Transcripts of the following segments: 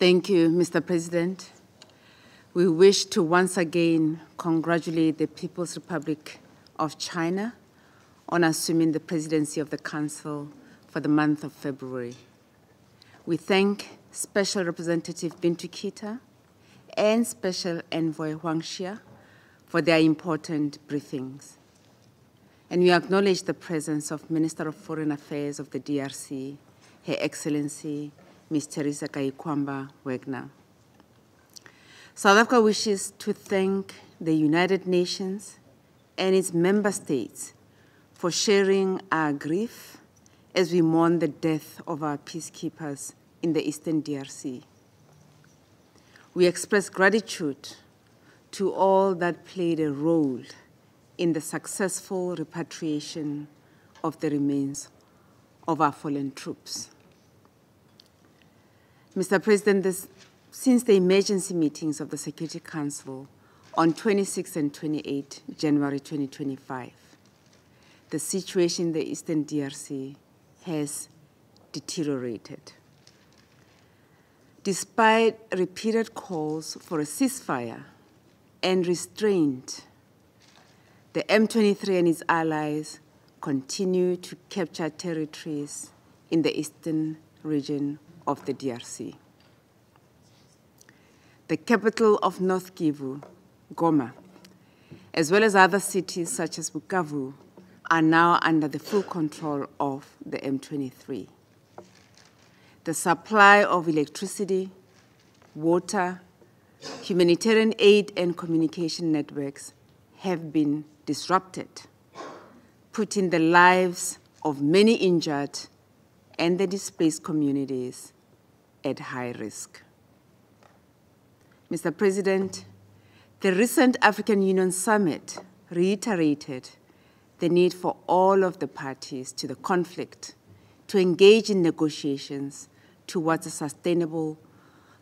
Thank you, Mr. President. We wish to once again congratulate the People's Republic of China on assuming the presidency of the Council for the month of February. We thank Special Representative Bintu Keita and Special Envoy Huang Xia for their important briefings. And we acknowledge the presence of Minister of Foreign Affairs of the DRC, Her Excellency, Ms. Teresa Kaikwamba Wagner. South Africa wishes to thank the United Nations and its member states for sharing our grief as we mourn the death of our peacekeepers in the Eastern DRC. We express gratitude to all that played a role in the successful repatriation of the remains of our fallen troops. Mr. President, since the emergency meetings of the Security Council on 26 and 28 January 2025, the situation in the Eastern DRC has deteriorated. Despite repeated calls for a ceasefire and restraint, the M23 and its allies continue to capture territories in the eastern region of the DRC. The capital of Nord-Kivu, Goma, as well as other cities such as Bukavu, are now under the full control of the M23. The supply of electricity, water, humanitarian aid, and communication networks have been disrupted, putting the lives of many injured and the displaced communities at high risk. Mr. President, the recent African Union Summit reiterated the need for all of the parties to the conflict to engage in negotiations towards a sustainable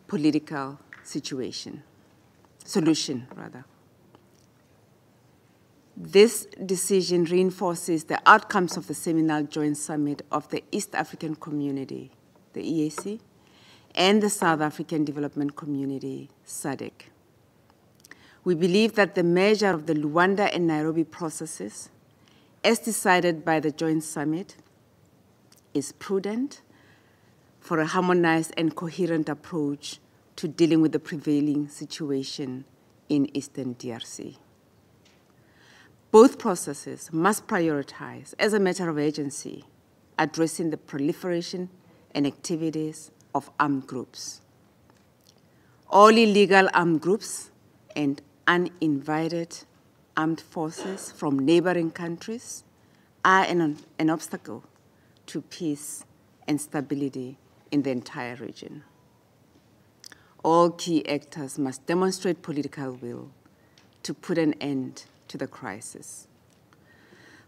political solution. This decision reinforces the outcomes of the seminal joint summit of the East African Community, the EAC, and the South African Development Community, SADC. We believe that the measure of the Luanda and Nairobi processes, as decided by the joint summit, is prudent for a harmonized and coherent approach to dealing with the prevailing situation in Eastern DRC. Both processes must prioritize, as a matter of urgency, addressing the proliferation and activities of armed groups. All illegal armed groups and uninvited armed forces from neighboring countries are an obstacle to peace and stability in the entire region. All key actors must demonstrate political will to put an end to the crisis.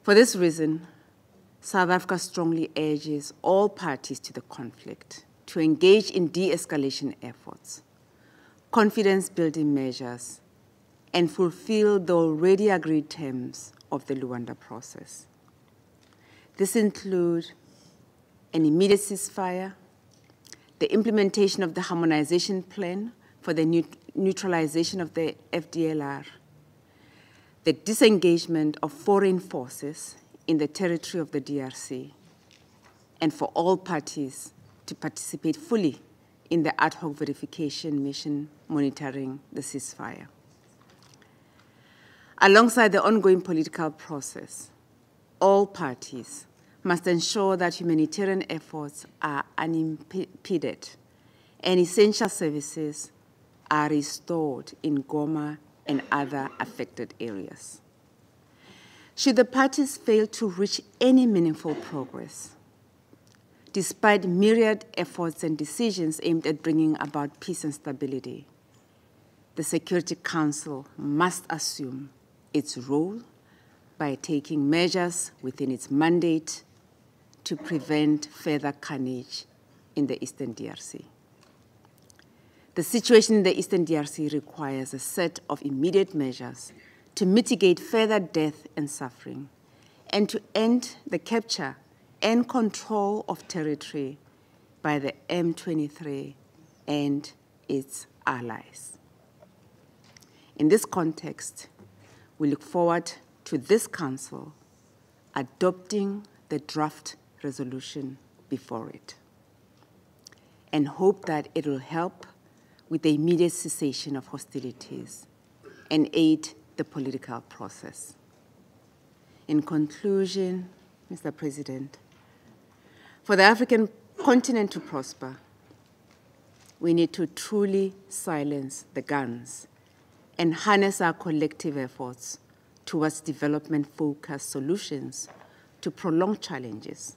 For this reason, South Africa strongly urges all parties to the conflict to engage in de-escalation efforts, confidence-building measures, and fulfill the already agreed terms of the Luanda process. This includes an immediate ceasefire, the implementation of the harmonization plan for the neutralization of the FDLR, the disengagement of foreign forces in the territory of the DRC, and for all parties to participate fully in the ad hoc verification mission monitoring the ceasefire. Alongside the ongoing political process, all parties must ensure that humanitarian efforts are unimpeded and essential services are restored in Goma and other affected areas. Should the parties fail to reach any meaningful progress, despite myriad efforts and decisions aimed at bringing about peace and stability, the Security Council must assume its role by taking measures within its mandate to prevent further carnage in the Eastern DRC. The situation in the Eastern DRC requires a set of immediate measures to mitigate further death and suffering, and to end the capture and control of territory by the M23 and its allies. In this context, we look forward to this Council adopting the draft resolution before it, and hope that it will help with the immediate cessation of hostilities and aid the political process. In conclusion, Mr. President, for the African continent to prosper, we need to truly silence the guns and harness our collective efforts towards development-focused solutions to prolonged challenges.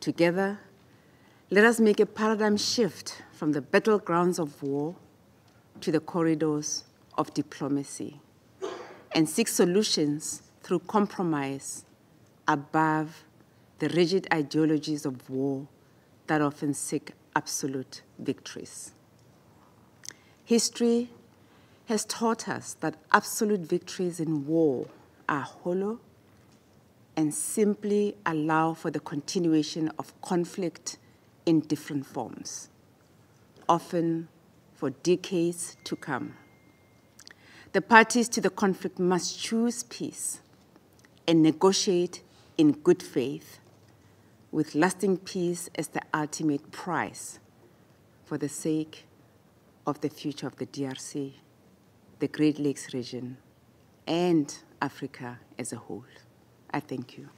Together, let us make a paradigm shift from the battlegrounds of war to the corridors of diplomacy and seek solutions through compromise above the rigid ideologies of war that often seek absolute victories. History has taught us that absolute victories in war are hollow and simply allow for the continuation of conflict in different forms, often for decades to come. The parties to the conflict must choose peace and negotiate in good faith, with lasting peace as the ultimate prize for the sake of the future of the DRC, the Great Lakes region, and Africa as a whole. I thank you.